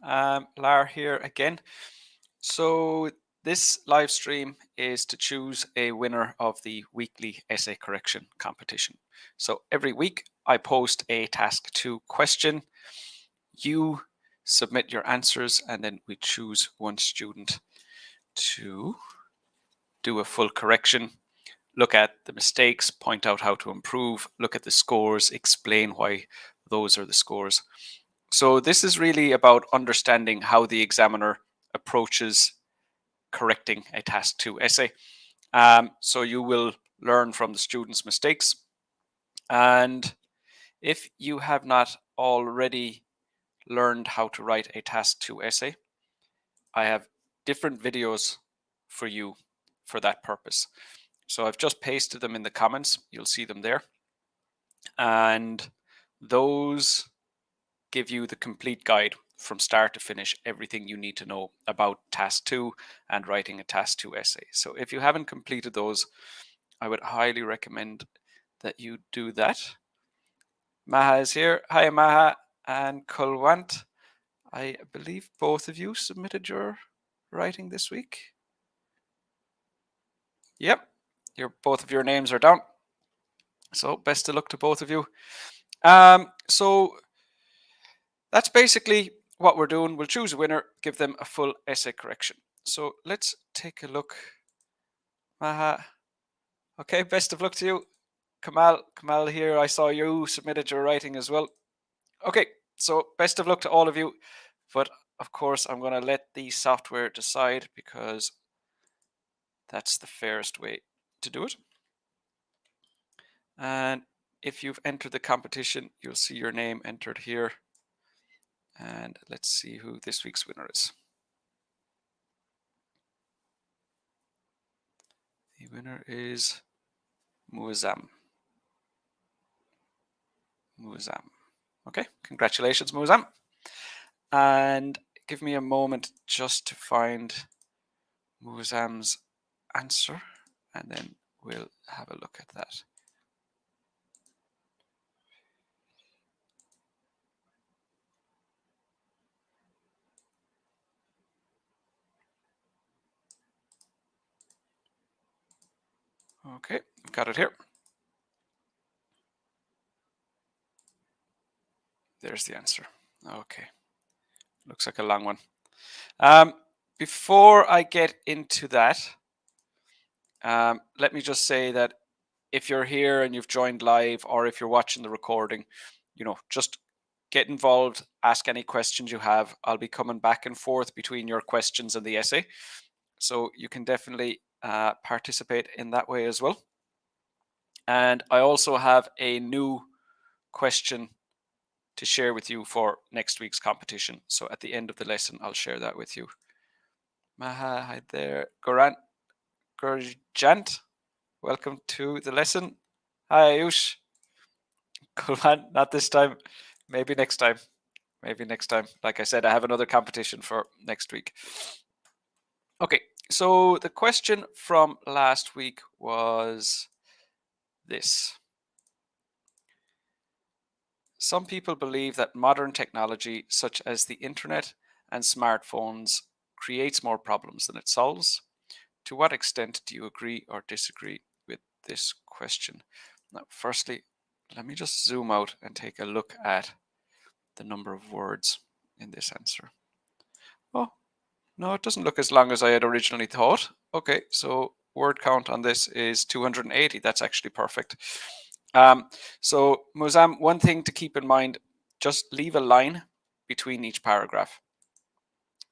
Lar here again. So this live stream is to choose a winner of the weekly essay correction competition. So every week I post a task 2 question. You submit your answers and then we choose one student to do a full correction, look at the mistakes, point out how to improve, look at the scores, explain why those are the scores. So this is really about understanding how the examiner approaches correcting a task 2 essay. So you will learn from the student's mistakes. And if you have not already learned how to write a task 2 essay, I have different videos for you for that purpose. So I've just pasted them in the comments. You'll see them there. And those give you the complete guide from start to finish, everything you need to know about task 2 and writing a task 2 essay. So if you haven't completed those, I would highly recommend that you do that. Maha is here. Hi Maha and Kulwant. I believe both of you submitted your writing this week. Yep, both of your names are down. So best of luck to both of you. So that's basically what we're doing. We'll choose a winner, give them a full essay correction. So let's take a look. Maha. Okay, best of luck to you. Kamal here. I saw you submitted your writing as well. Okay, so best of luck to all of you. But of course, I'm going to let the software decide because that's the fairest way to do it. And if you've entered the competition, you'll see your name entered here. And let's see who this week's winner is. The winner is Muazzam. Okay, congratulations, Muazzam. And give me a moment just to find Muazzam's answer, and then we'll have a look at that. Okay, I've got it here. There's the answer. Okay, looks like a long one. Before I get into that, let me just say that if you're here and you've joined live, or if you're watching the recording, just get involved, ask any questions you have. I'll be coming back and forth between your questions and the essay. So you can definitely participate in that way as well. And I also have a new question to share with you for next week's competition. So at the end of the lesson, I'll share that with you. Maha, hi there. Gurjant, welcome to the lesson. Hi, Ayush. Kulhan, not this time. Maybe next time. Like I said, I have another competition for next week. Okay, so the question from last week was this. Some people believe that modern technology, such as the internet and smartphones, creates more problems than it solves. To what extent do you agree or disagree with this question? Now, firstly, let me just zoom out and take a look at the number of words in this answer. Oh, no, it doesn't look as long as I had originally thought. Okay, so word count on this is 280. That's actually perfect. So Muazzam, one thing to keep in mind, just leave a line between each paragraph.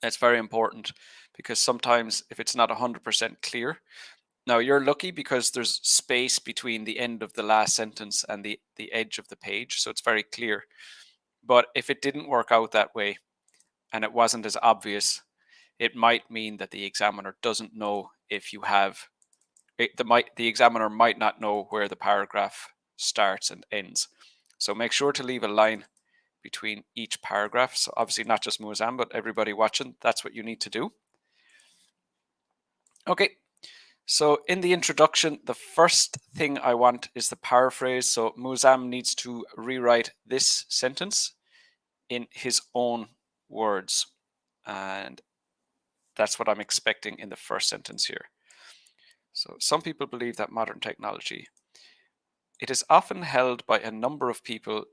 That's very important because sometimes if it's not 100% clear, now you're lucky because there's space between the end of the last sentence and the edge of the page, so it's very clear. But if it didn't work out that way and it wasn't as obvious, it might mean that the examiner doesn't know if you have the examiner might not know where the paragraph starts and ends. So make sure to leave a line between each paragraph. So obviously not just Muazzam, but everybody watching, that's what you need to do. Okay, so in the introduction, the first thing I want is the paraphrase. So Muazzam needs to rewrite this sentence in his own words. And that's what I'm expecting in the first sentence here. So some people believe that modern technology, it is often held by a number of people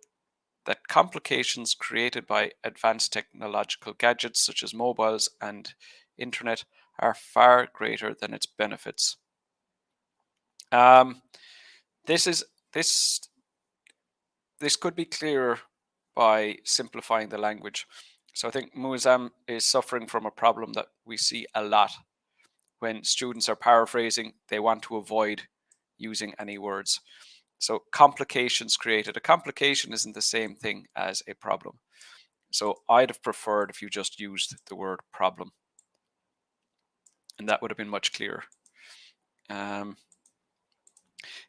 that complications created by advanced technological gadgets such as mobiles and internet are far greater than its benefits. This could be clearer by simplifying the language. So I think Muazzam is suffering from a problem that we see a lot. When students are paraphrasing, they want to avoid using any words. So complications created. A complication isn't the same thing as a problem. So I'd have preferred if you just used the word problem. And that would have been much clearer. It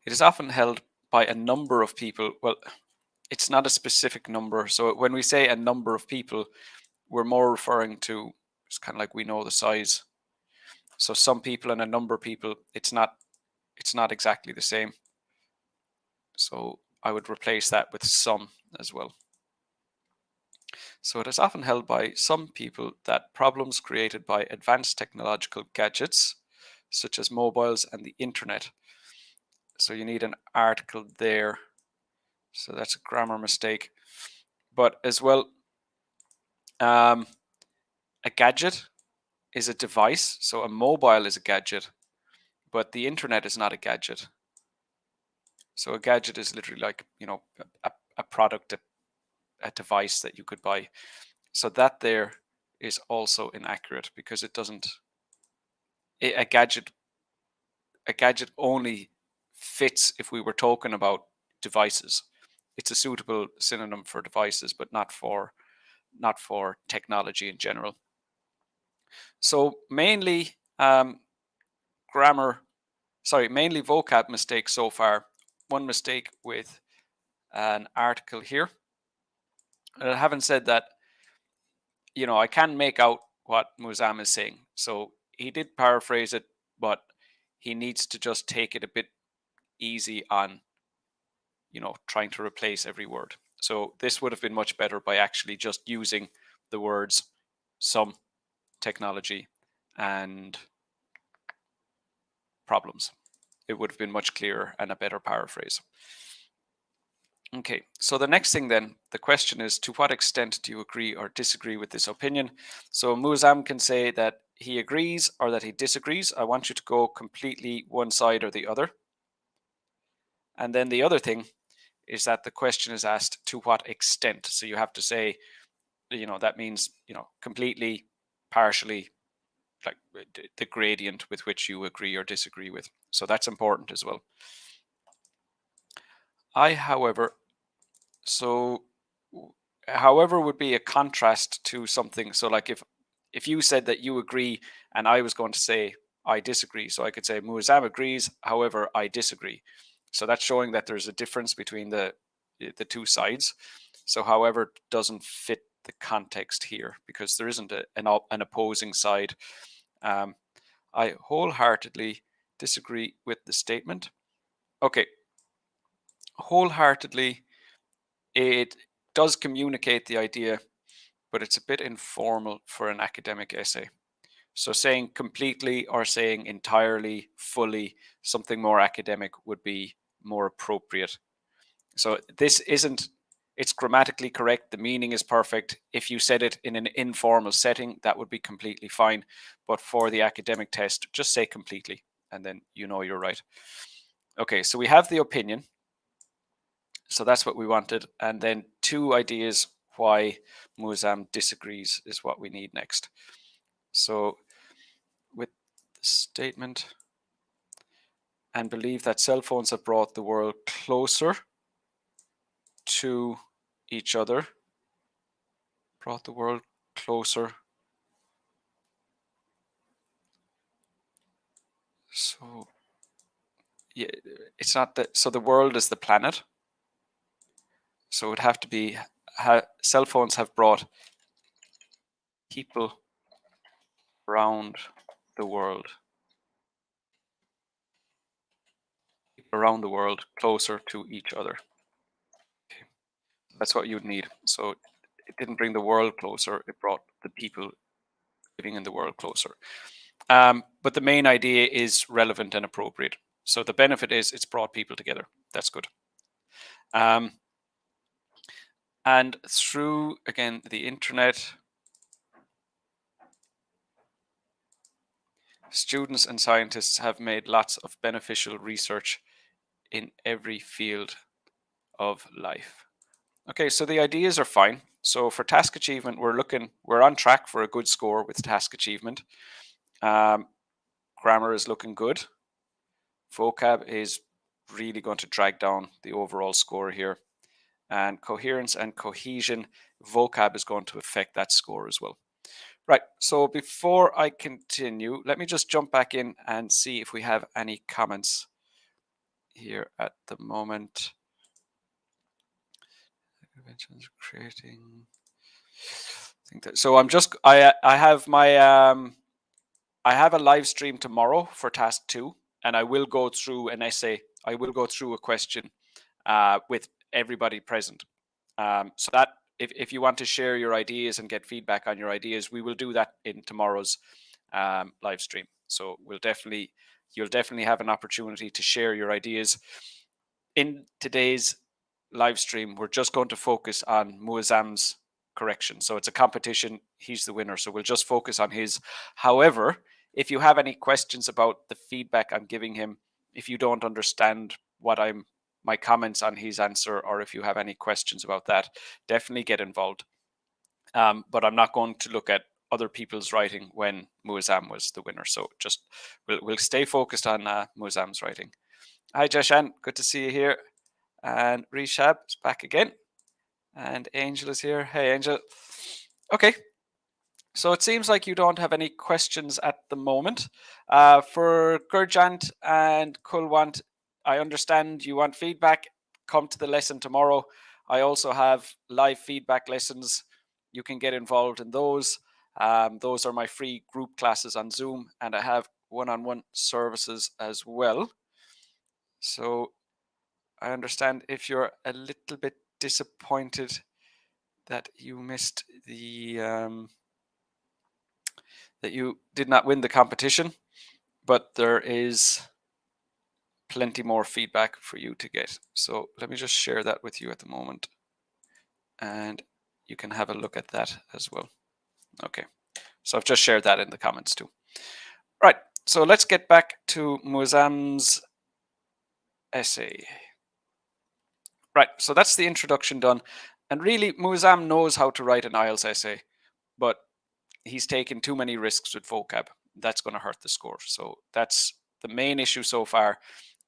is often held by a number of people. Well, it's not a specific number. So when we say a number of people, we're more referring to, it's kind of like we know the size. So some people and a number of people, it's not exactly the same. So I would replace that with some as well. So it is often held by some people that problems created by advanced technological gadgets, such as mobiles and the internet. So you need an article there. So that's a grammar mistake. But as well, a gadget is a device. So a mobile is a gadget, but the internet is not a gadget. So a gadget is literally like, a product, a device that you could buy. So that there is also inaccurate because it doesn't, a gadget only fits if we were talking about devices. It's a suitable synonym for devices, but not for technology in general. So mainly mainly vocab mistakes so far. One mistake with an article here. And I haven't said that, I can make out what Muazzam is saying. So he did paraphrase it, but he needs to just take it a bit easy on, trying to replace every word. So this would have been much better by actually just using the words some, technology, and problems. It would have been much clearer and a better paraphrase. Okay, so the next thing then, the question is, to what extent do you agree or disagree with this opinion? So Muazzam can say that he agrees or that he disagrees. I want you to go completely one side or the other. And then the other thing is that the question is asked to what extent. So you have to say, that means, completely, partially, like the gradient with which you agree or disagree with. So that's important as well. However would be a contrast to something. So like if you said that you agree and I was going to say I disagree, so I could say Muazzam agrees, however I disagree. So that's showing that there's a difference between the two sides. So however doesn't fit the context here because there isn't an opposing side. I wholeheartedly disagree with the statement. Okay, wholeheartedly, it does communicate the idea, but it's a bit informal for an academic essay. So saying completely or saying entirely, fully, something more academic would be more appropriate. So this isn't, it's grammatically correct. The meaning is perfect. If you said it in an informal setting, that would be completely fine. But for the academic test, just say completely, and then you're right. Okay, so we have the opinion. So that's what we wanted. And then two ideas why Muazzam disagrees is what we need next. So with the statement, and believe that cell phones have brought the world closer to each other. Brought the world closer. So yeah, it's not that. So the world is the planet. So it would have to be cell phones have brought people around the world. Around the world closer to each other. Okay. That's what you'd need. So it didn't bring the world closer, it brought the people in the world closer. But the main idea is relevant and appropriate. So the benefit is it's brought people together. That's good. And through, again, the internet, students and scientists have made lots of beneficial research in every field of life. Okay, so the ideas are fine. So for task achievement, we're on track for a good score with task achievement. Grammar is looking good. Vocab is really going to drag down the overall score here. And coherence and cohesion, vocab is going to affect that score as well. Right, so before I continue, let me just jump back in and see if we have any comments here at the moment. Creating. So I have my I have a live stream tomorrow for task 2, and I will go through an essay. I will go through a question with everybody present. So that if you want to share your ideas and get feedback on your ideas, we will do that in tomorrow's live stream. So you'll definitely have an opportunity to share your ideas. In today's live stream, we're just going to focus on Muazzam's correction. So it's a competition. He's the winner. So we'll just focus on his. However, if you have any questions about the feedback I'm giving him, if you don't understand my comments on his answer, or if you have any questions about that, definitely get involved. But I'm not going to look at other people's writing when Muazzam was the winner. So just we'll stay focused on Muazzam's writing. Hi, Jashan. Good to see you here. And Rishab is back again. And Angel is here. Hey, Angel. Okay. So it seems like you don't have any questions at the moment. For Gurjant and Kulwant, I understand you want feedback. Come to the lesson tomorrow. I also have live feedback lessons. You can get involved in those. Those are my free group classes on Zoom, and I have one-on-one services as well. So I understand if you're a little bit disappointed that you missed that you did not win the competition, but there is plenty more feedback for you to get. So let me just share that with you at the moment, and you can have a look at that as well. Okay, so I've just shared that in the comments too. Right, so let's get back to Muazzam's essay. Right, so that's the introduction done. And really, Muazzam knows how to write an IELTS essay, but he's taken too many risks with vocab. That's going to hurt the score. So that's the main issue so far.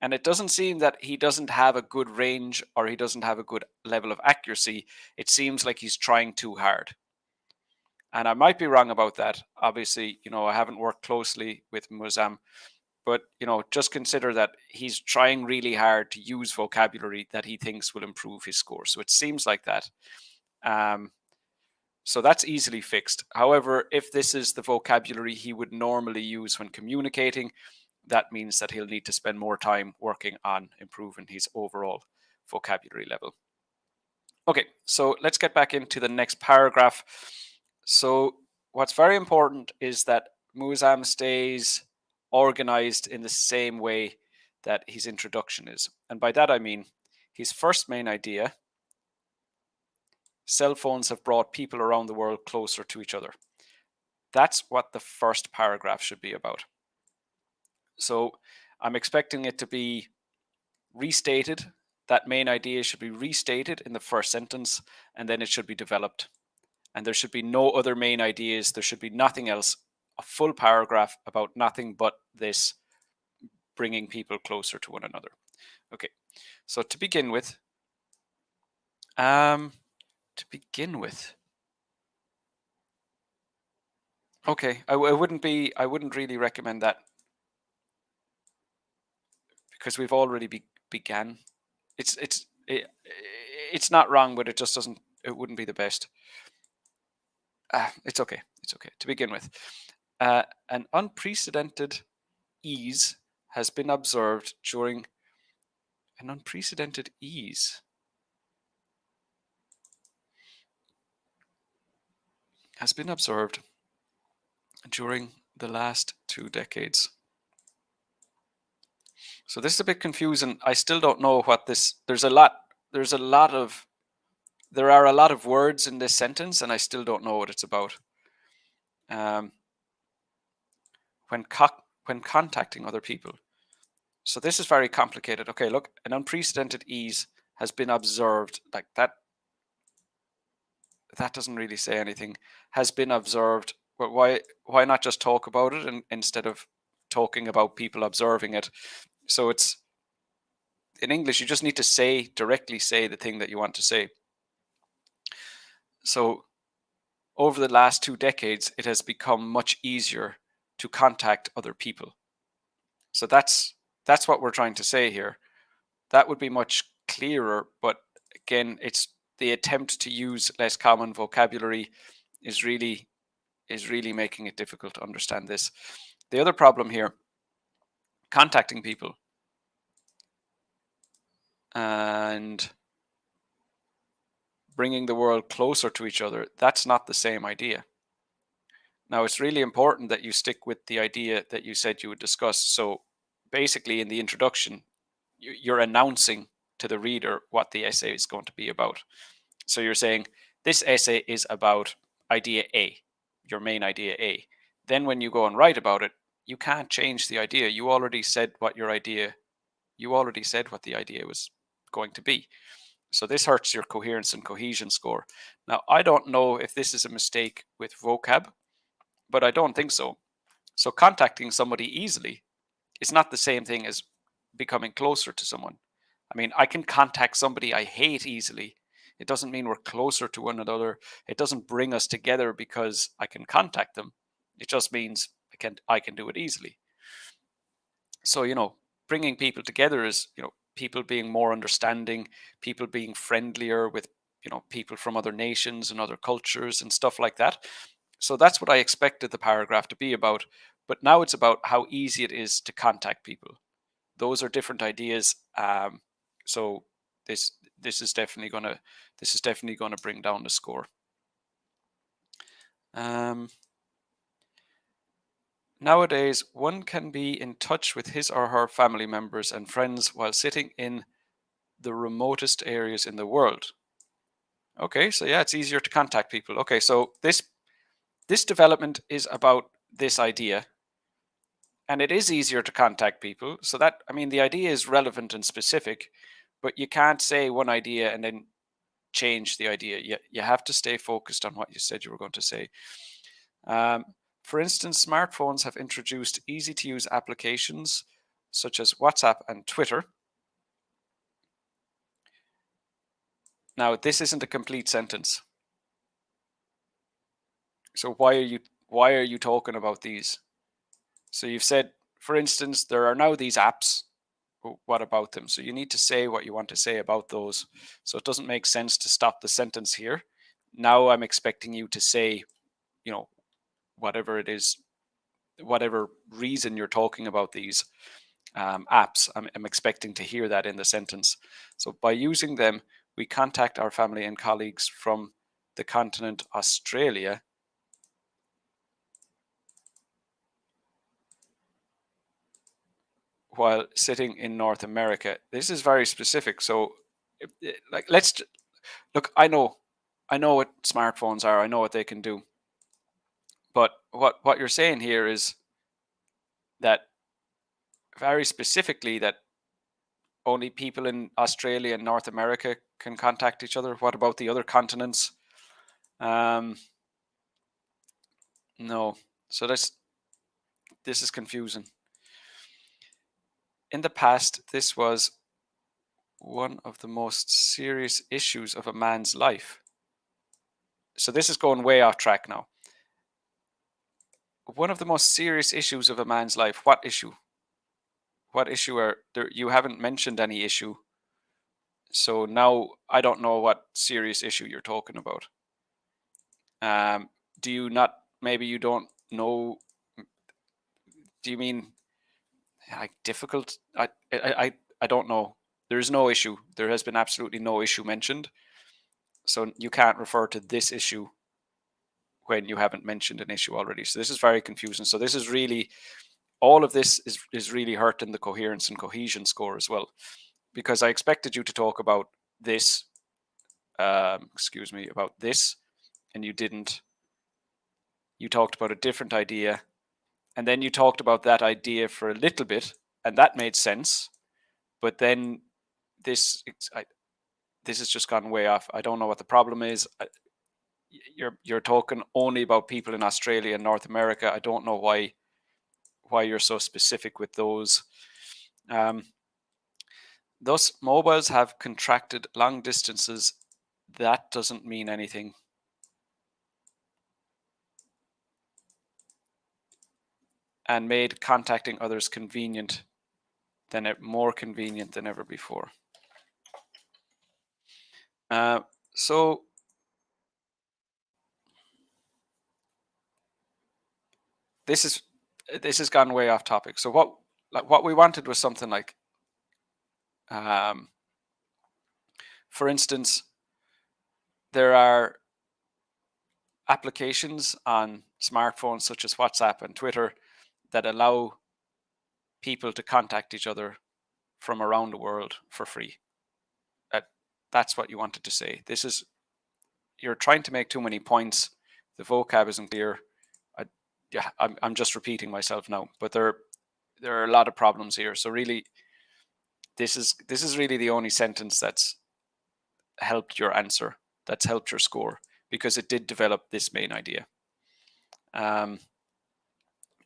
And it doesn't seem that he doesn't have a good range or he doesn't have a good level of accuracy. It seems like he's trying too hard. And I might be wrong about that. Obviously, I haven't worked closely with Muazzam, but, just consider that he's trying really hard to use vocabulary that he thinks will improve his score. So it seems like that. So that's easily fixed. However, if this is the vocabulary he would normally use when communicating, that means that he'll need to spend more time working on improving his overall vocabulary level. Okay, so let's get back into the next paragraph. So what's very important is that Muazzam stays organized in the same way that his introduction is. And by that I mean his first main idea: cell phones have brought people around the world closer to each other. That's what the first paragraph should be about. So I'm expecting it to be restated. That main idea should be restated in the first sentence, and then it should be developed. And there should be no other main ideas. There should be nothing else. A full paragraph about nothing but this, bringing people closer to one another. Okay, so to begin with, okay, I wouldn't really recommend that, because we've already began. It's not wrong, but it wouldn't be the best. It's okay. To begin with, an unprecedented ease has been observed during an unprecedented ease has been observed during the last 2 decades. So this is a bit confusing. I still don't know what this. There are a lot of words in this sentence, and I still don't know what it's about. When contacting other people. So this is very complicated. Okay, look, an unprecedented ease has been observed. Like that doesn't really say anything. Has been observed. But why not just talk about it instead of talking about people observing it? So it's in English, you just need to directly say the thing that you want to say. So over the last 2 decades, it has become much easier to contact other people. So that's what we're trying to say here. That would be much clearer, but again, it's the attempt to use less common vocabulary is really making it difficult to understand this. The other problem here, contacting people and bringing the world closer to each other, that's not the same idea. Now, it's really important that you stick with the idea that you said you would discuss. So basically, in the introduction, you're announcing to the reader what the essay is going to be about. So you're saying, this essay is about idea A, your main idea A. Then when you go and write about it, you can't change the idea. You already said what the idea was going to be. So this hurts your coherence and cohesion score. Now, I don't know if this is a mistake with vocab, but I don't think so. So contacting somebody easily is not the same thing as becoming closer to someone. I mean, I can contact somebody I hate easily. It doesn't mean we're closer to one another. It doesn't bring us together because I can contact them. It just means I can do it easily. So, bringing people together is, people being more understanding, people being friendlier with, people from other nations and other cultures and stuff like that. So that's what I expected the paragraph to be about. But now it's about how easy it is to contact people. Those are different ideas. So this is definitely gonna bring down the score. Nowadays, one can be in touch with his or her family members and friends while sitting in the remotest areas in the world. Okay, so yeah, it's easier to contact people. Okay, so this development is about this idea, and it is easier to contact people. So that, I mean, the idea is relevant and specific, but you can't say one idea and then change the idea. You have to stay focused on what you said you were going to say. For instance, smartphones have introduced easy-to-use applications such as WhatsApp and Twitter. Now, this isn't a complete sentence. So why are you talking about these? So you've said, for instance, there are now these apps. What about them? So you need to say what you want to say about those. So it doesn't make sense to stop the sentence here. Now I'm expecting you to say, whatever it is, whatever reason you're talking about these apps, I'm expecting to hear that in the sentence. So by using them, we contact our family and colleagues from the continent Australia while sitting in North America. This is very specific. So like, let's look, I know what smartphones are. I know what they can do. But what you're saying here is that very specifically that only people in Australia and North America can contact each other. What about the other continents? No. So this is confusing. In the past, this was one of the most serious issues of a man's life. So this is going way off track now. One of the most serious issues of a man's life. What issue? What issue are there? You haven't mentioned any issue. So now I don't know what serious issue you're talking about. Do you not? Maybe you don't know. Do you mean like difficult? I don't know. There is no issue. There has been absolutely no issue mentioned. So you can't refer to this issue when you haven't mentioned an issue already. So this is very confusing. So this is really, all of this is really hurting the coherence and cohesion score as well, because I expected you to talk about this, about this, and you didn't. You talked about a different idea, and then you talked about that idea for a little bit, and that made sense. But then this has just gone way off. I don't know what the problem is. You're talking only about people in Australia and North America. I don't know why you're so specific with those. Thus, mobiles have contracted long distances. That doesn't mean anything. And made contacting others more convenient than ever before. So this has gone way off topic. So what we wanted was something like, for instance, there are applications on smartphones such as WhatsApp and Twitter that allow people to contact each other from around the world for free. That's what you wanted to say. You're trying to make too many points. The vocab isn't clear. I'm just repeating myself now, but there are a lot of problems here. So really, this is really the only sentence that's helped your answer, that's helped your score, because it did develop this main idea.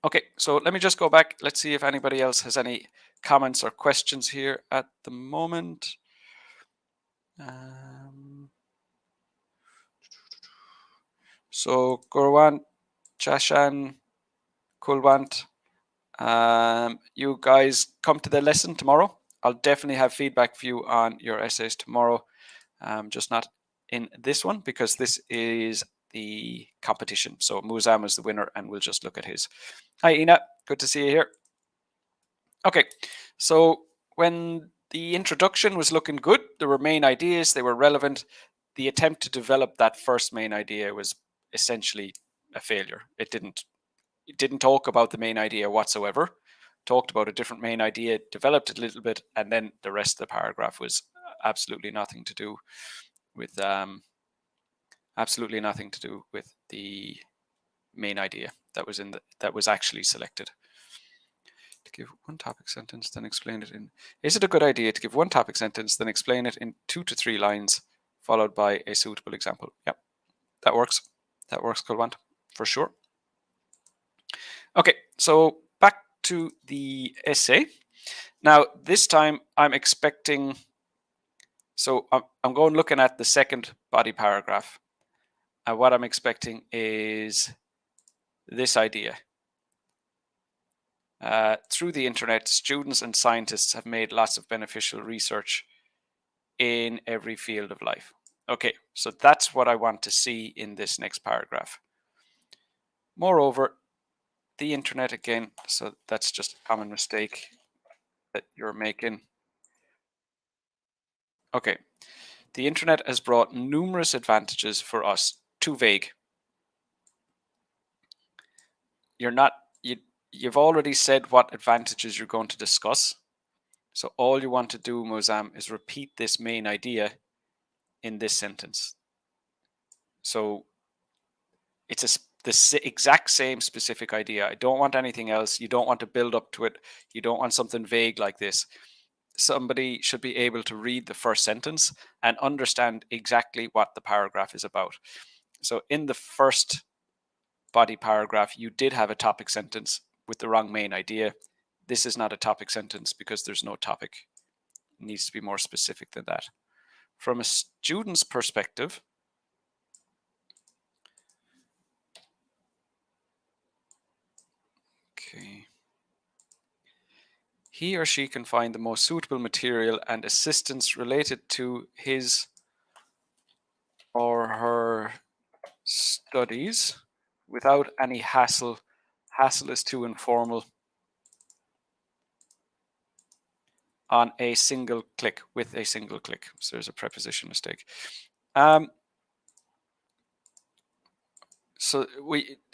Okay, so let me just go back. Let's see if anybody else has any comments or questions here at the moment. So Gurwant, Chashan, Kulwant, you guys come to the lesson tomorrow. I'll definitely have feedback for you on your essays tomorrow. Just not in this one, because this is the competition. So Muzam is the winner, and we'll just look at his. Hi, Ina. Good to see you here. Okay, so when the introduction was looking good, there were main ideas, they were relevant. The attempt to develop that first main idea was essentially a failure. It didn't talk about the main idea whatsoever. Talked about a different main idea, developed it a little bit, and then the rest of the paragraph was absolutely nothing to do with the main idea that was actually selected. To give one topic sentence, then explain it in. Is it a good idea to give one topic sentence, then explain it in 2 to 3 lines, followed by a suitable example? Yep, that works. That works, Kulwant, for sure. Okay, so back to the essay. Now, this time I'm expecting, so I'm going looking at the second body paragraph. And what I'm expecting is this idea. Through the internet, students and scientists have made lots of beneficial research in every field of life. Okay, so that's what I want to see in this next paragraph. Moreover, the internet again, so that's just a common mistake that you're making. Okay, the internet has brought numerous advantages for us. Too vague. You've already said what advantages you're going to discuss. So all you want to do, Mozam, is repeat this main idea in this sentence. So it's the exact same specific idea. I don't want anything else. You don't want to build up to it. You don't want something vague like this. Somebody should be able to read the first sentence and understand exactly what the paragraph is about. So in the first body paragraph, you did have a topic sentence with the wrong main idea. This is not a topic sentence because there's no topic. It needs to be more specific than that. From a student's perspective, okay, he or she can find the most suitable material and assistance related to his or her studies without any hassle. Hassle is too informal. On a single click, with a single click. So there's a preposition mistake. So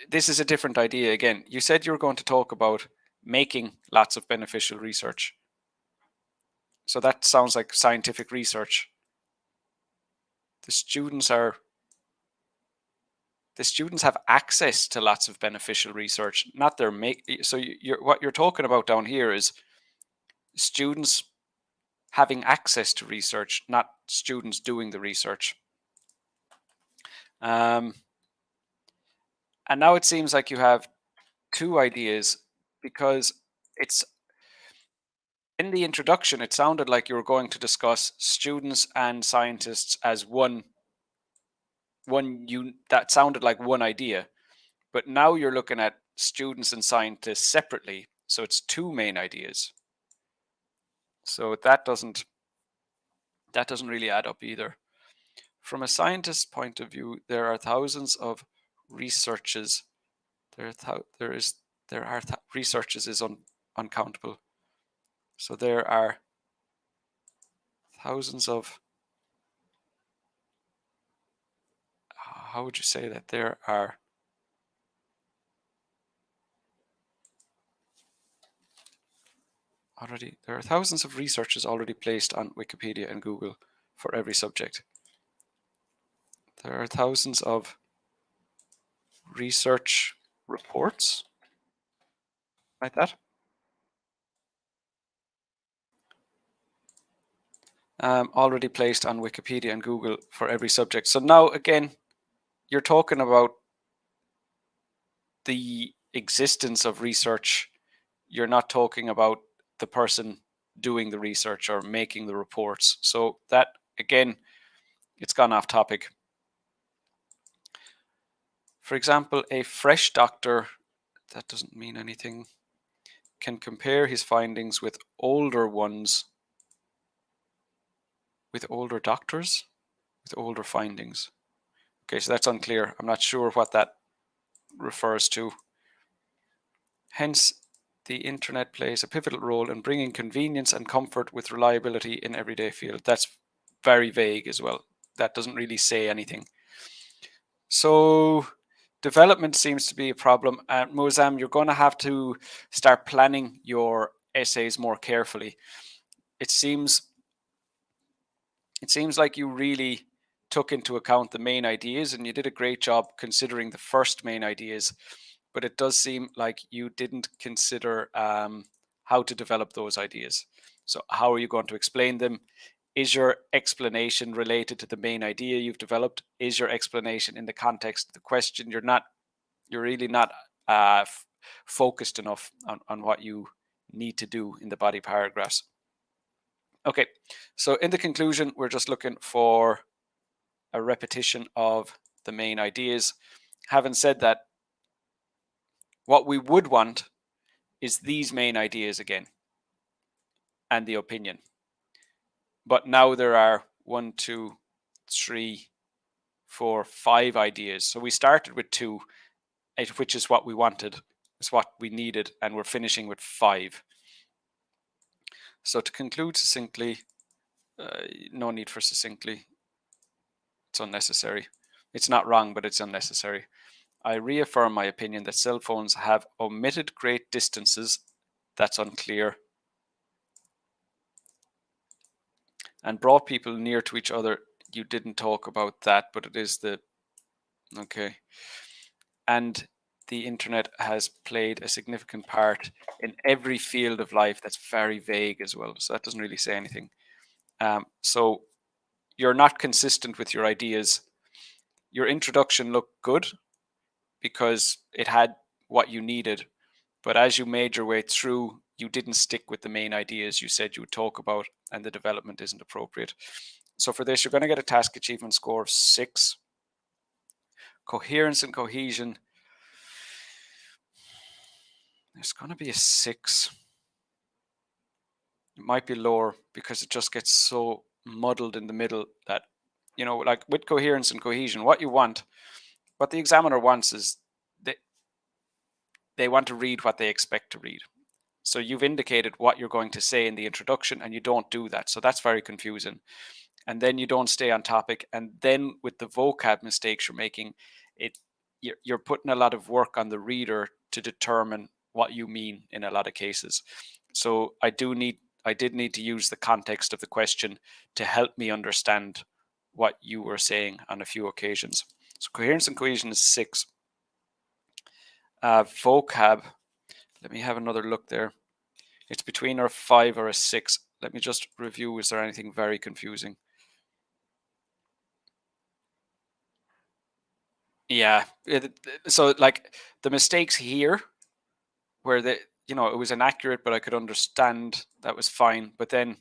this is a different idea again. You said you were going to talk about making lots of beneficial research. So that sounds like scientific research. The students have access to lots of beneficial research, not their so what you're talking about down here is students having access to research, not students doing the research. And now it seems like you have two ideas, because it's in the introduction, it sounded like you were going to discuss students and scientists as that sounded like one idea, but now you're looking at students and scientists separately, so it's two main ideas. So that doesn't really add up either. From a scientist's point of view, there are thousands of researches. Researches is uncountable. So there are thousands of, how would you say that? There are thousands of researches already placed on Wikipedia and Google for every subject. There are thousands of research reports, like that. Already placed on Wikipedia and Google for every subject. So now again, you're talking about the existence of research. You're not talking about the person doing the research or making the reports. So that, again, it's gone off topic. For example, a fresh doctor, that doesn't mean anything, can compare his findings with older ones, with older doctors, with older findings. Okay, so that's unclear. I'm not sure what that refers to. Hence, the internet plays a pivotal role in bringing convenience and comfort with reliability in everyday field. That's very vague as well. That doesn't really say anything. So development seems to be a problem. Mozam, you're going to have to start planning your essays more carefully. It seems like you really took into account the main ideas, and you did a great job considering the first main ideas, but it does seem like you didn't consider how to develop those ideas. So how are you going to explain them? Is your explanation related to the main idea you've developed? Is your explanation in the context of the question? You're really not focused enough on what you need to do in the body paragraphs. Okay, so in the conclusion, we're just looking for a repetition of the main ideas. Having said that, what we would want is these main ideas again and the opinion. But now there are 1, 2, 3, 4, 5 ideas. So we started with 2, which is what we wanted, is what we needed, and we're finishing with 5. So to conclude succinctly, no need for succinctly. It's unnecessary. It's not wrong, but it's unnecessary. I reaffirm my opinion that cell phones have omitted great distances. That's unclear. And brought people near to each other. You didn't talk about that, but it is the... Okay. And the internet has played a significant part in every field of life. That's very vague as well. So that doesn't really say anything. So you're not consistent with your ideas. Your introduction looked good because it had what you needed. But as you made your way through, you didn't stick with the main ideas you said you would talk about, and the development isn't appropriate. So for this, you're going to get a task achievement score of 6. Coherence and cohesion, there's going to be a 6. It might be lower because it just gets so muddled in the middle that, you know, like with coherence and cohesion, what the examiner wants is they want to read what they expect to read. So you've indicated what you're going to say in the introduction, and you don't do that. So that's very confusing. And then you don't stay on topic. And then with the vocab mistakes you're making, you're putting a lot of work on the reader to determine what you mean in a lot of cases. So I did need to use the context of the question to help me understand what you were saying on a few occasions. So coherence and cohesion is 6. Vocab, let me have another look there. It's between a 5 or a 6. Let me just review. Is there anything very confusing? Yeah. So like the mistakes here where it was inaccurate, but I could understand, that was fine. But then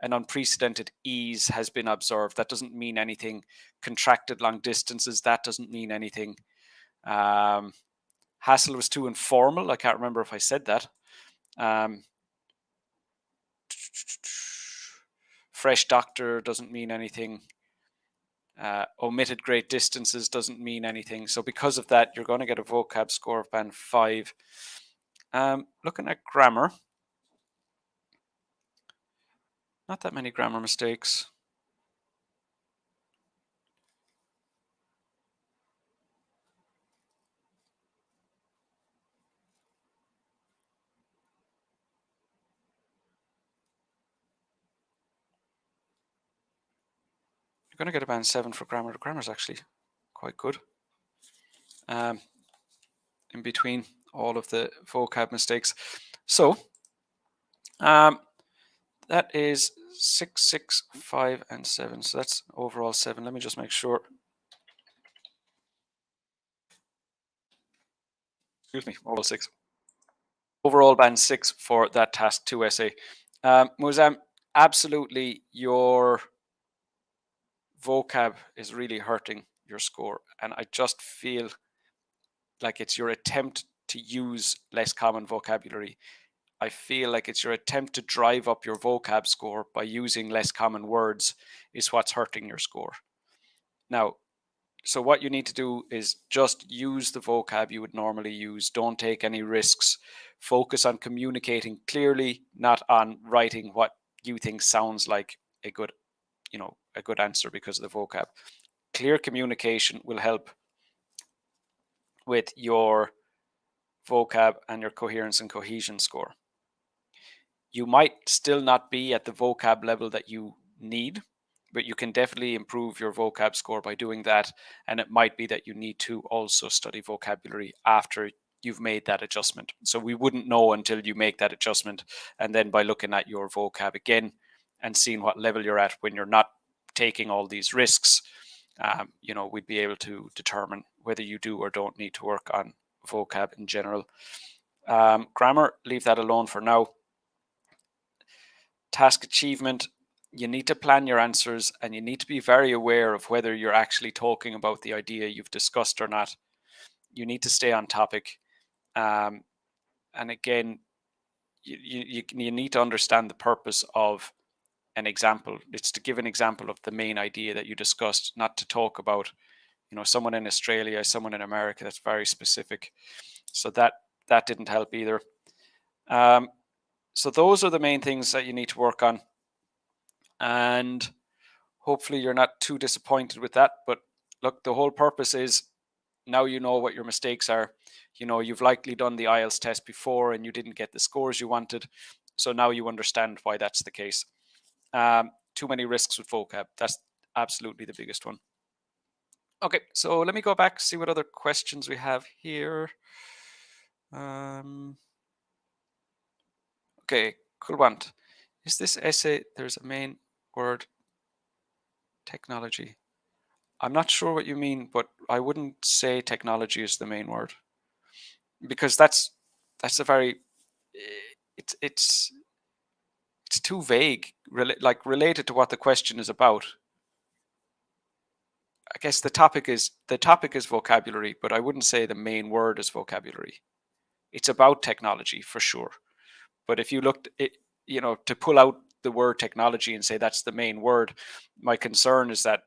an unprecedented ease has been observed. That doesn't mean anything. Contracted long distances, that doesn't mean anything. Hassle was too informal. I can't remember if I said that. Fresh doctor doesn't mean anything. Omitted great distances doesn't mean anything. So because of that, you're going to get a vocab score of band 5. Looking at grammar, not that many grammar mistakes. You're going to get a band 7 for grammar. The grammar is actually quite good. In between all of the vocab mistakes. So that is 6, 6, 5, and 7. So that's overall 7. Let me just make sure. Excuse me, overall 6. Overall band 6 for that task 2 essay. Muzam, absolutely your vocab is really hurting your score. And I just feel like it's your attempt to use less common vocabulary. I feel like it's your attempt to drive up your vocab score by using less common words is what's hurting your score. Now, so what you need to do is just use the vocab you would normally use. Don't take any risks. Focus on communicating clearly, not on writing what you think sounds like a good answer because of the vocab. Clear communication will help with your vocab and your coherence and cohesion score. You might still not be at the vocab level that you need, but you can definitely improve your vocab score by doing that. And it might be that you need to also study vocabulary after you've made that adjustment. So we wouldn't know until you make that adjustment. And then by looking at your vocab again and seeing what level you're at when you're not taking all these risks, we'd be able to determine whether you do or don't need to work on vocab in general. Grammar, leave that alone for now. Task achievement, you need to plan your answers and you need to be very aware of whether you're actually talking about the idea you've discussed or not. You need to stay on topic. And again, you need to understand the purpose of an example. It's to give an example of the main idea that you discussed, not to talk about, someone in Australia, someone in America. That's very specific. So that didn't help either. So those are the main things that you need to work on. And hopefully you're not too disappointed with that. But look, the whole purpose is now you know what your mistakes are. You've likely done the IELTS test before and you didn't get the scores you wanted. So now you understand why that's the case. Too many risks with vocab. That's absolutely the biggest one. Okay, so let me go back, see what other questions we have here. Okay, Kulwant. Is this essay, there's a main word, technology. I'm not sure what you mean, but I wouldn't say technology is the main word. Because that's a very, it's too vague, related to what the question is about. I guess the topic is vocabulary, but I wouldn't say the main word is vocabulary. It's about technology for sure. But if you looked at, to pull out the word technology and say that's the main word, my concern is that,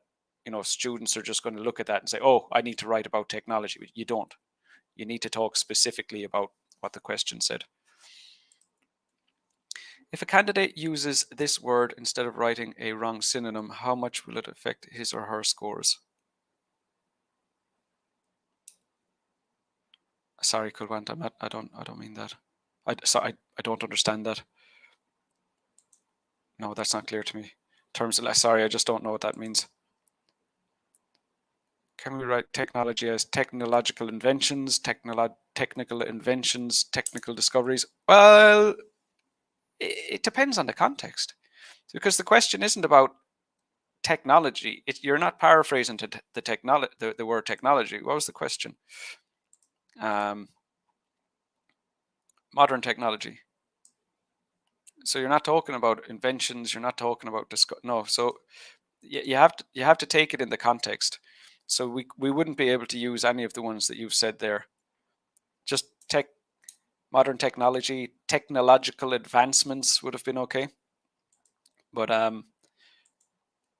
students are just going to look at that and say, oh, I need to write about technology. But you don't. You need to talk specifically about what the question said. If a candidate uses this word instead of writing a wrong synonym, how much will it affect his or her scores? Sorry, Kulwant, I'm not. I don't mean that. I don't understand that. No, that's not clear to me. In terms of, sorry, I just don't know what that means. Can we write technology as technological inventions, technical inventions, technical discoveries? Well, it depends on the context, because the question isn't about technology. You're not paraphrasing to the technology, the word technology. What was the question? Modern technology. So you're not talking about inventions. You're not talking about no. So you have to take it in the context. So we wouldn't be able to use any of the ones that you've said there. Just modern technology, technological advancements would have been okay. But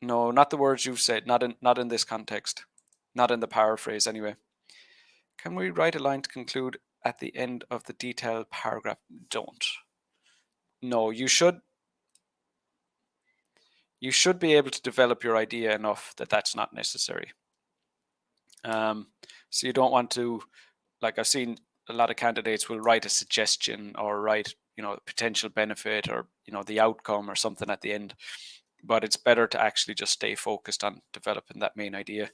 no, not the words you've said. Not in this context. Not in the paraphrase anyway. Can we write a line to conclude at the end of the detailed paragraph? Don't. No, you should be able to develop your idea enough that that's not necessary. So you don't want to, like I've seen a lot of candidates will write a suggestion or write, potential benefit or, the outcome or something at the end. But it's better to actually just stay focused on developing that main idea.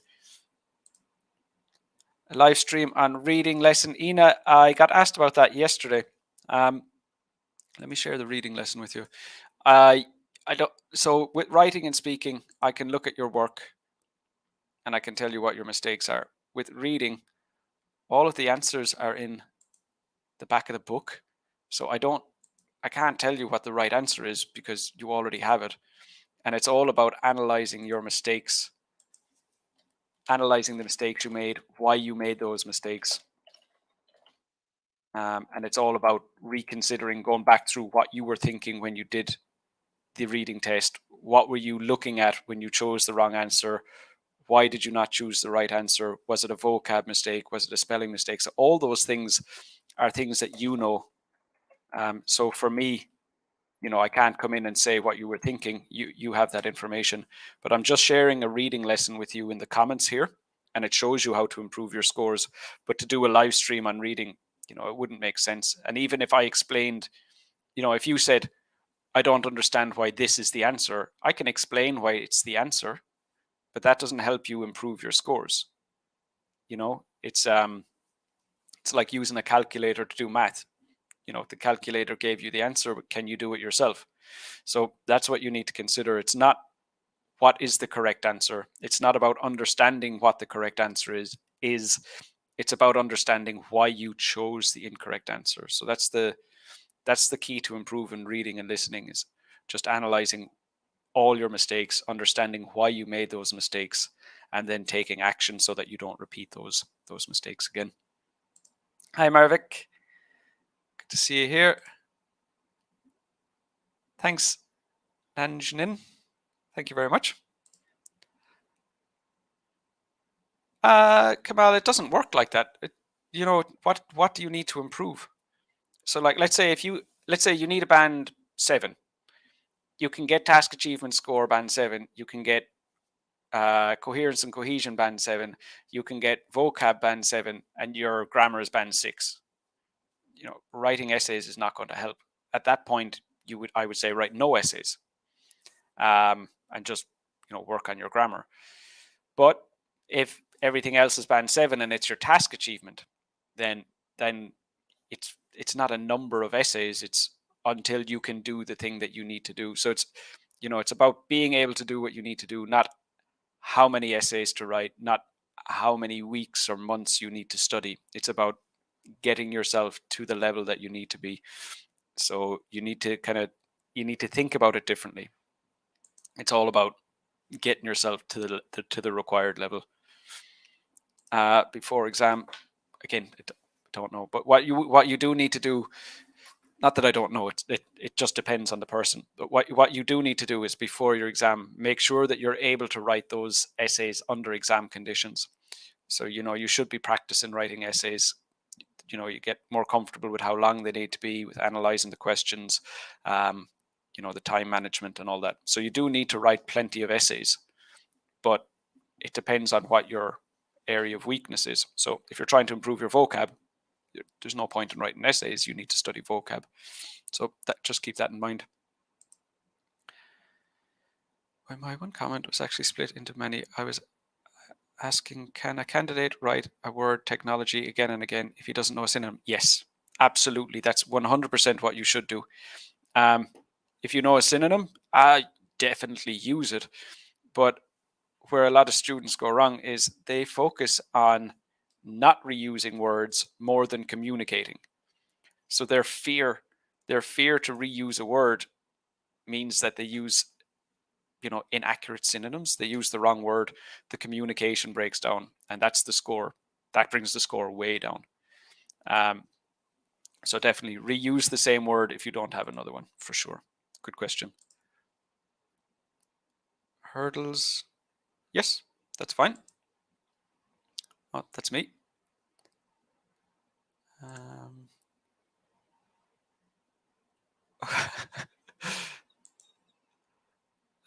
A live stream on reading lesson. Ina, I got asked about that yesterday. Let me share the reading lesson with you. I don't. So with writing and speaking, I can look at your work and I can tell you what your mistakes are. With reading, all of the answers are in the back of the book. So I can't tell you what the right answer is because you already have it. And it's all about analyzing your mistakes, analyzing the mistakes you made, why you made those mistakes. And it's all about reconsidering, going back through what you were thinking when you did the reading test. What were you looking at when you chose the wrong answer? Why did you not choose the right answer? Was it a vocab mistake? Was it a spelling mistake? So all those things are things that you know. So for me, I can't come in and say what you were thinking. You have that information, but I'm just sharing a reading lesson with you in the comments here, and it shows you how to improve your scores. But to do a live stream on reading, it wouldn't make sense. And even if I explained, if you said, I don't understand why this is the answer, I can explain why it's the answer, but that doesn't help you improve your scores. It's like using a calculator to do math. The calculator gave you the answer, but can you do it yourself? So that's what you need to consider. It's not what is the correct answer. It's not about understanding what the correct answer is. It's about understanding why you chose the incorrect answer. So that's the key to improving reading and listening, is just analyzing all your mistakes, understanding why you made those mistakes, and then taking action so that you don't repeat those mistakes again. Hi, Marvik. Good to see you here. Thanks, Nanjinin. Thank you very much. Kamal, it doesn't work like that. What do you need to improve? So like, let's say you need a band 7. You can get task achievement score band 7. You can get coherence and cohesion band 7. You can get vocab band 7, and your grammar is band 6. Writing essays is not going to help. At that point, I would say write no essays, and just work on your grammar. But if everything else is band 7 and it's your task achievement, then it's not a number of essays. It's until you can do the thing that you need to do. So it's about being able to do what you need to do, not how many essays to write, not how many weeks or months you need to study. It's about getting yourself to the level that you need to be. So you need to think about it differently. It's all about getting yourself to the required level. Before exam, again, I don't know, but what you do need to do, not that I don't know, it just depends on the person, but what you do need to do is, before your exam, make sure that you're able to write those essays under exam conditions. So you should be practicing writing essays. You get more comfortable with how long they need to be, with analyzing the questions, the time management and all that. So you do need to write plenty of essays, but it depends on what your area of weakness is. So if you're trying to improve your vocab, there's no point in writing essays. You need to study vocab. So just keep that in mind. My one comment was actually split into many. I was asking, can a candidate write a word technology again and again if he doesn't know a synonym? Yes, absolutely. That's 100% what you should do. If you know a synonym, definitely use it. But where a lot of students go wrong is they focus on not reusing words more than communicating. So their fear to reuse a word means that they use inaccurate synonyms. They use the wrong word. The communication breaks down, and that's the score. That brings the score way down. So definitely reuse the same word if you don't have another one, for sure. Good question. Hurdles. Yes, that's fine. Oh, that's me.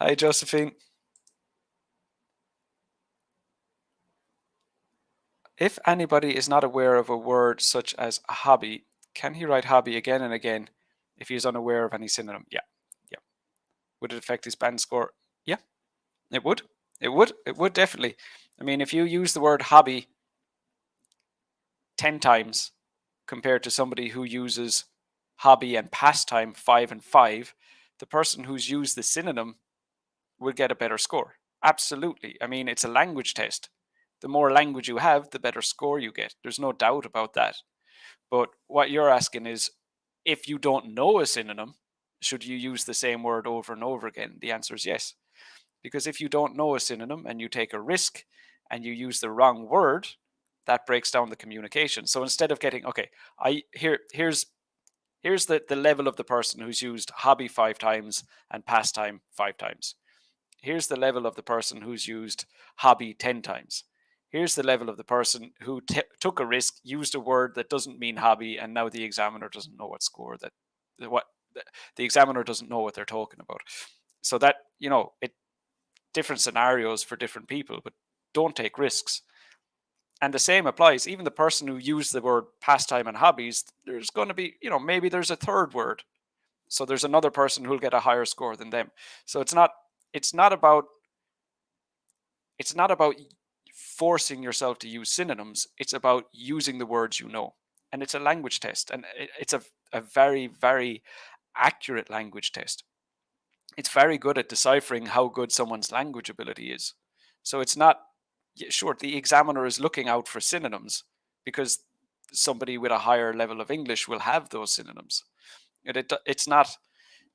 Hi, Josephine. If anybody is not aware of a word such as a hobby, can he write hobby again and again if he is unaware of any synonym? Yeah. Would it affect his band score? Yeah, it would. It would definitely. I mean, if you use the word hobby 10 times compared to somebody who uses hobby and pastime 5 and 5, the person who's used the synonym will get a better score. Absolutely. I mean, it's a language test. The more language you have, the better score you get. There's no doubt about that. But what you're asking is, if you don't know a synonym, should you use the same word over and over again? The answer is yes. Because if you don't know a synonym and you take a risk and you use the wrong word, that breaks down the communication. So instead of getting, okay, here's the level of the person who's used hobby 5 times and pastime 5 times. Here's the level of the person who's used hobby 10 times. Here's the level of the person who took a risk, used a word that doesn't mean hobby, and now the examiner doesn't know what score the examiner doesn't know what they're talking about. So that, different scenarios for different people, but don't take risks. And the same applies. Even the person who used the word pastime and hobbies, there's going to be, maybe there's a third word. So there's another person who'll get a higher score than them. So it's not about forcing yourself to use synonyms. It's about using the words you know. And it's a language test. And it's a very, very accurate language test. It's very good at deciphering how good someone's language ability is. So it's not, sure, the examiner is looking out for synonyms because somebody with a higher level of English will have those synonyms. It's not,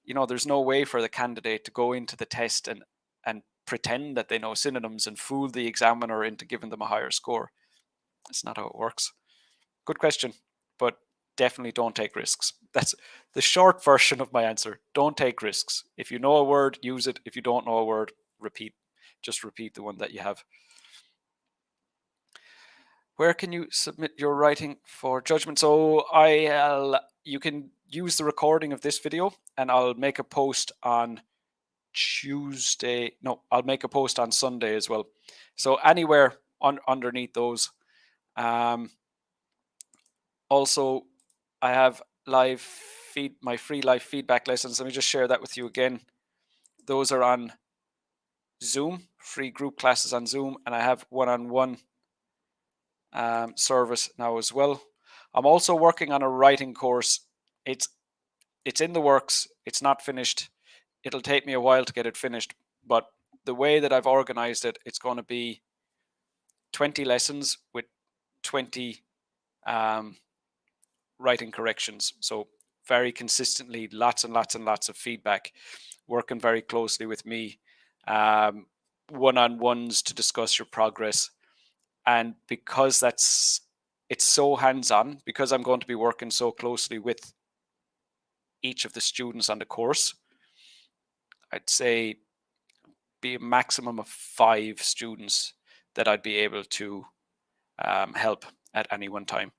there's no way for the candidate to go into the test and pretend that they know synonyms and fool the examiner into giving them a higher score. That's not how it works. Good question, but definitely don't take risks. That's the short version of my answer. Don't take risks. If you know a word, use it. If you don't know a word, just repeat the one that you have. Where can you submit your writing for judgment? So you can use the recording of this video, and I'll make a post on Tuesday. No, I'll make a post on Sunday as well. So anywhere underneath those. Also, I have my free live feedback lessons. Let me just share that with you again. Those are on Zoom, free group classes on Zoom, and I have one-on-one service now as well. I'm also working on a writing course. It's in the works. It's not finished. It'll take me a while to get it finished, but the way that I've organized it, it's going to be 20 lessons with 20 writing corrections. So very consistently, lots and lots and lots of feedback, working very closely with me, one-on-ones to discuss your progress. And because it's so hands-on, because I'm going to be working so closely with each of the students on the course, I'd say be a maximum of 5 students that I'd be able to help at any one time.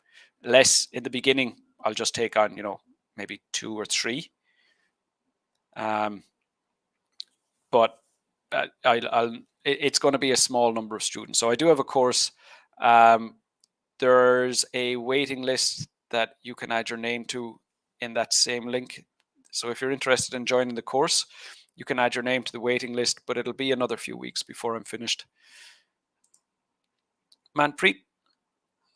Less in the beginning, I'll just take on, maybe 2 or 3. But it's going to be a small number of students. So I do have a course. There's a waiting list that you can add your name to in that same link. So if you're interested in joining the course, you can add your name to the waiting list, but it'll be another few weeks before I'm finished. Manpreet,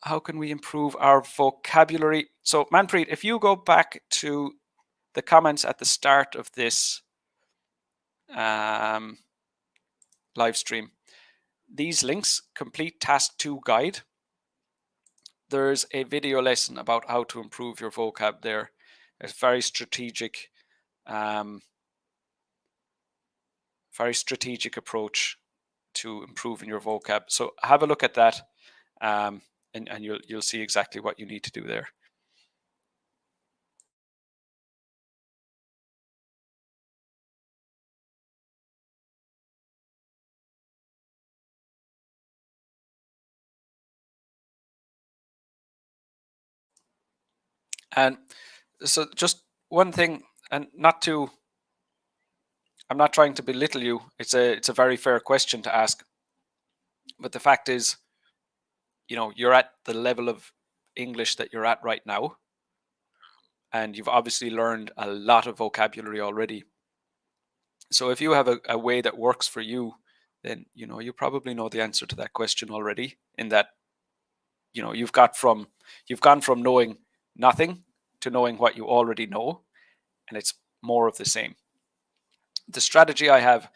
how can we improve our vocabulary? So Manpreet, if you go back to the comments at the start of this live stream, these links, complete task 2 guide, there's a video lesson about how to improve your vocab there. It's very strategic approach to improving your vocab. So have a look at that, and you'll see exactly what you need to do there. And so just one thing, and I'm not trying to belittle you. It's a very fair question to ask. But the fact is, you're at the level of English that you're at right now, and you've obviously learned a lot of vocabulary already. So if you have a way that works for you, then you probably know the answer to that question already, in that you've gone from knowing nothing to knowing what you already know, and it's more of the same. The strategy I have,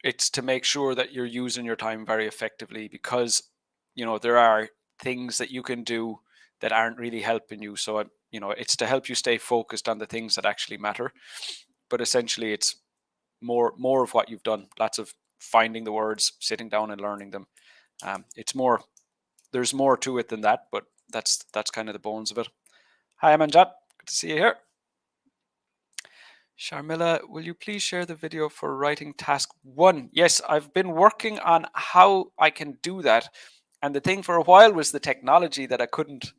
it's to make sure that you're using your time very effectively, because there are things that you can do that aren't really helping you. So it's to help you stay focused on the things that actually matter. But essentially, it's more of what you've done. Lots of finding the words, sitting down and learning them. There's more to it than that, but that's kind of the bones of it. Hi, Amanjat. Good to see you here. Sharmila, will you please share the video for writing task 1? Yes, I've been working on how I can do that. And the thing for a while was the technology, that I couldn't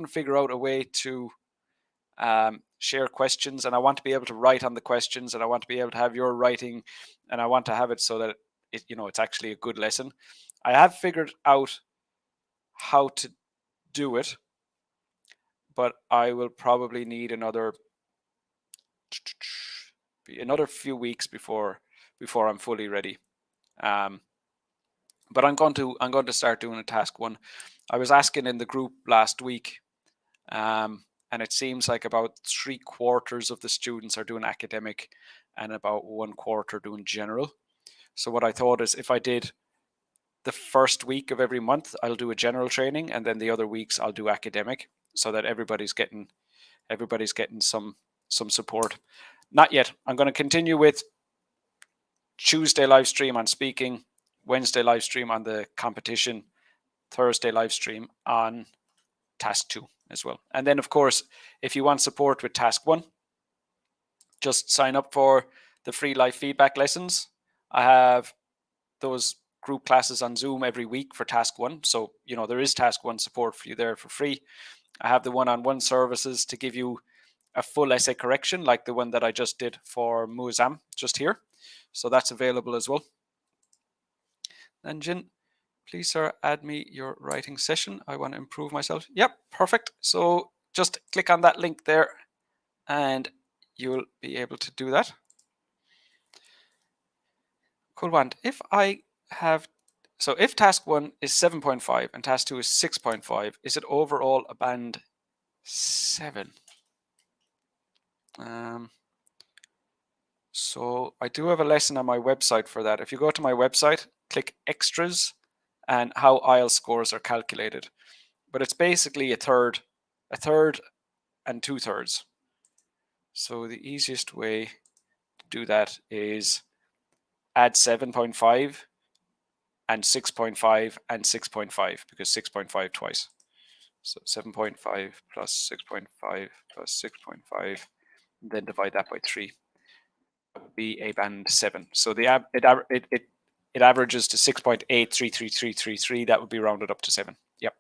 figure out a way to share questions, and I want to be able to write on the questions, and I want to be able to have your writing, and I want to have it so that it's actually a good lesson. I have figured out how to do it, but I will probably need another few weeks before I'm fully ready. But I'm going to start doing a task 1. I was asking in the group last week, and it seems like about 3/4 of the students are doing academic, and about 1/4 doing general. So what I thought is, if I did the first week of every month, I'll do a general training, and then the other weeks I'll do academic, so that everybody's getting some support. Not yet. I'm going to continue with Tuesday live stream on speaking, Wednesday live stream on the competition, Thursday live stream on task 2 as well. And then, of course, if you want support with task 1, just sign up for the free live feedback lessons. I have those group classes on Zoom every week for task 1. So, there is task 1 support for you there for free. I have the one-on-one services to give you a full essay correction, like the one that I just did for Muazzam just here. So that's available as well. And Jin, please, sir, add me your writing session. I want to improve myself. Yep, perfect. So just click on that link there, and you'll be able to do that. Kulwant, if task 1 is 7.5 and task 2 is 6.5, is it overall a band 7? So I do have a lesson on my website for that. If you go to my website, click extras, and how IELTS scores are calculated. But it's basically a third, and 2/3. So the easiest way to do that is add 7.5 and 6.5 and 6.5, because 6.5 twice. So 7.5 plus 6.5 plus 6.5, and then divide that by 3. That would be a band 7. So it averages to 6.833333. That would be rounded up to 7. Yep,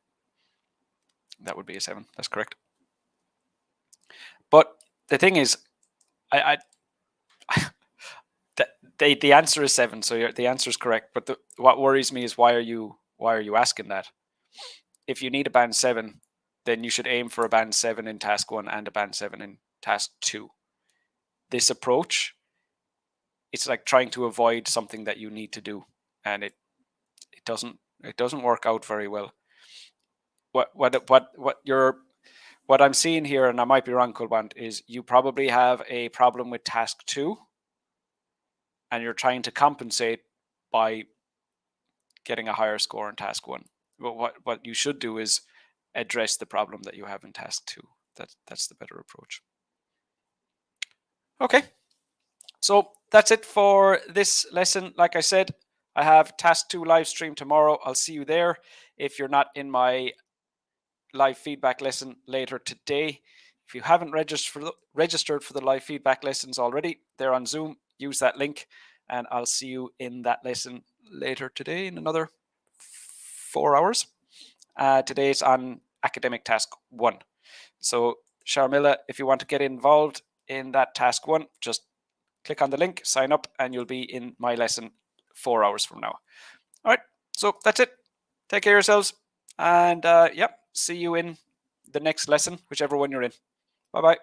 that would be a 7. That's correct. But the thing is, the answer is 7. So the answer is correct. But what worries me is, why are you asking that? if you need a band 7, then you should aim for a band 7 in task 1 and a band 7 in task 2. This approach, it's like trying to avoid something that you need to do, and it doesn't work out very well. What I'm seeing here, and I might be wrong, Kulbant, is you probably have a problem with task 2, and you're trying to compensate by getting a higher score in task 1. But what you should do is address the problem that you have in task 2. That's the better approach. Okay, so that's it for this lesson. Like I said, I have task 2 live stream tomorrow. I'll see you there. If you're not in my live feedback lesson later today, if you haven't registered for the live feedback lessons already, they're on Zoom. Use that link, and I'll see you in that lesson later today in another 4 hours. Today is on academic task 1. So Sharmila, if you want to get involved in that task 1, just click on the link, sign up, and you'll be in my lesson 4 hours from now. All right, so that's it. Take care of yourselves, and see you in the next lesson, whichever one you're in. Bye-bye.